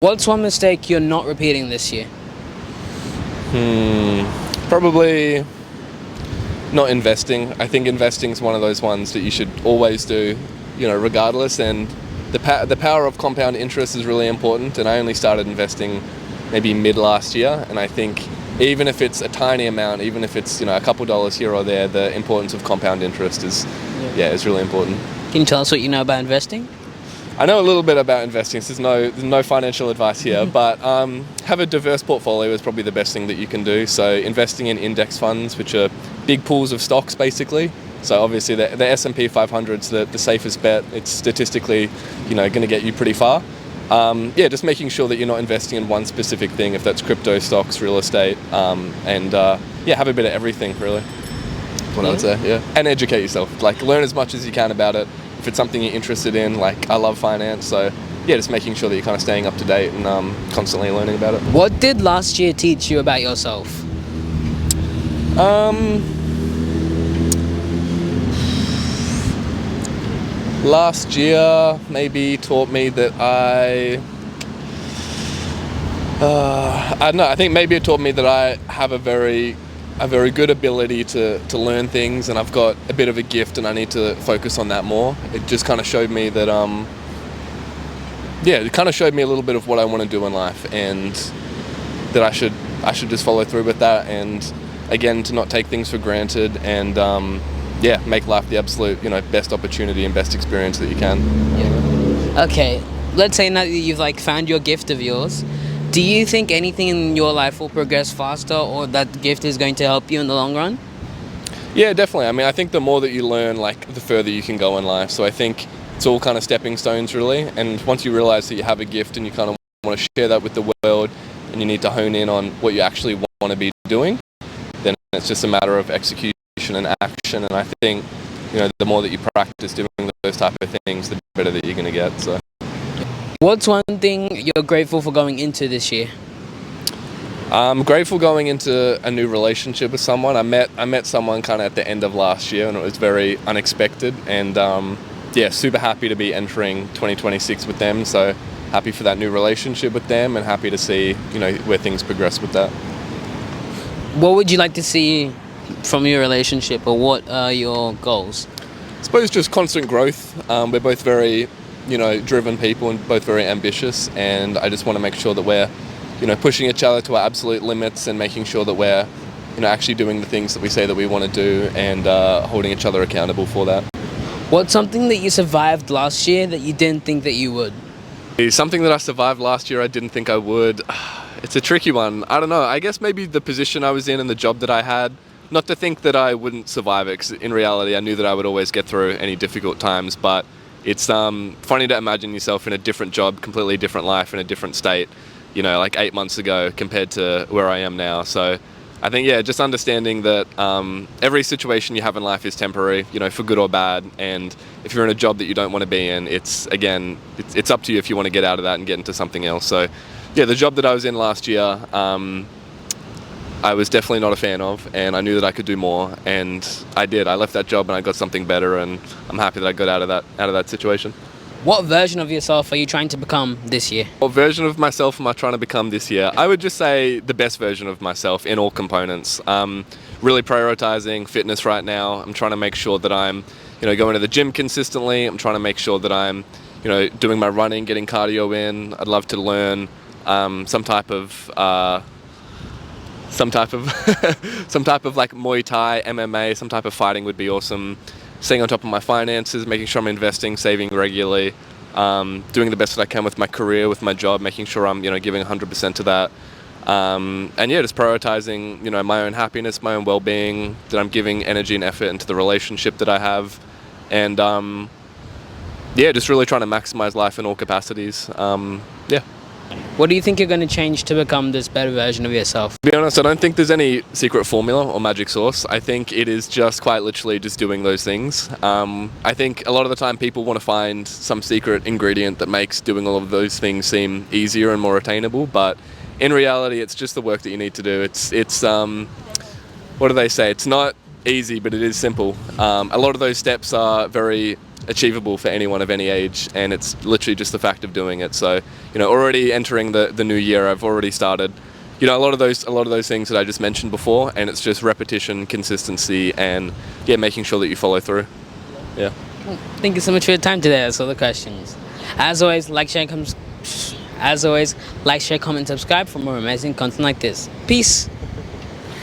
What's one mistake you're not repeating this year? Probably not investing. I think investing is one of those ones that you should always do, regardless. And the power of compound interest is really important. And I only started investing maybe mid last year. And I think even if it's a tiny amount, even if it's a couple dollars here or there, the importance of compound interest is really important. Can you tell us what you know about investing? I know a little bit about investing, so there's no financial advice here, but have a diverse portfolio is probably the best thing that you can do. So investing in index funds, which are big pools of stocks basically. So obviously the S&P 500's the safest bet. It's statistically, going to get you pretty far. Just making sure that you're not investing in one specific thing, if that's crypto, stocks, real estate, and have a bit of everything really. That's what I would say, And educate yourself. Like learn as much as you can about it. If it's something you're interested in, like I love finance, so just making sure that you're kind of staying up to date and constantly learning about it. What did last year teach you about yourself? Last year maybe taught me that I don't know, I think maybe it taught me that I have a very good ability to learn things, and I've got a bit of a gift and I need to focus on that more. It just kind of showed me that it kind of showed me a little bit of what I want to do in life, and that I should just follow through with that, and again to not take things for granted, and make life the absolute best opportunity and best experience that you can. Okay, let's say now that you've found your gift of yours, do you think anything in your life will progress faster, or that gift is going to help you in the long run? Yeah, definitely. I mean, I think the more that you learn, the further you can go in life. So I think it's all kind of stepping stones, really. And once you realize that you have a gift and you kind of want to share that with the world, and you need to hone in on what you actually want to be doing, then it's just a matter of execution and action. And I think, the more that you practice doing those type of things, the better that you're going to get. So. What's one thing you're grateful for going into this year? I'm grateful going into a new relationship with someone. I met someone kind of at the end of last year, and it was very unexpected. And super happy to be entering 2026 with them. So happy for that new relationship with them, and happy to see where things progress with that. What would you like to see from your relationship, or what are your goals? I suppose just constant growth. We're both very driven people and both very ambitious, and I just want to make sure that we're pushing each other to our absolute limits, and making sure that we're actually doing the things that we say that we want to do, and holding each other accountable for that. What's something that you survived last year that you didn't think that you would? Something that I survived last year I didn't think I would. It's a tricky one. I don't know. I guess maybe the position I was in and the job that I had. Not to think that I wouldn't survive it, because in reality I knew that I would always get through any difficult times, but it's funny to imagine yourself in a different job, completely different life, in a different state, 8 months ago compared to where I am now. So I think, just understanding that every situation you have in life is temporary, for good or bad. And if you're in a job that you don't want to be in, it's up to you if you want to get out of that and get into something else. So the job that I was in last year, I was definitely not a fan of, and I knew that I could do more, and I did. I left that job and I got something better, and I'm happy that I got out of that situation. What version of yourself are you trying to become this year? What version of myself am I trying to become this year? I would just say the best version of myself in all components. Really prioritizing fitness right now. I'm trying to make sure that I'm, going to the gym consistently. I'm trying to make sure that I'm, doing my running, getting cardio in. I'd love to learn some type of Muay Thai, MMA, some type of fighting would be awesome. Staying on top of my finances, making sure I'm investing, saving regularly, doing the best that I can with my career, with my job, making sure I'm, giving 100% to that. Just prioritizing, my own happiness, my own well-being, that I'm giving energy and effort into the relationship that I have. And, just really trying to maximize life in all capacities. What do you think you're going to change to become this better version of yourself? To be honest, I don't think there's any secret formula or magic sauce. I think it is just quite literally just doing those things. I think a lot of the time people want to find some secret ingredient that makes doing all of those things seem easier and more attainable, but in reality, it's just the work that you need to do. It's what do they say? It's not easy, but it is simple. A lot of those steps are very achievable for anyone of any age, and it's literally just the fact of doing it. So already entering the new year, I've already started, a lot of those things that I just mentioned before, and it's just repetition, consistency, and yeah, making sure that you follow through. Yeah. Thank you so much for your time today. That's all the questions. As always, like, share, comment, subscribe for more amazing content like this. Peace.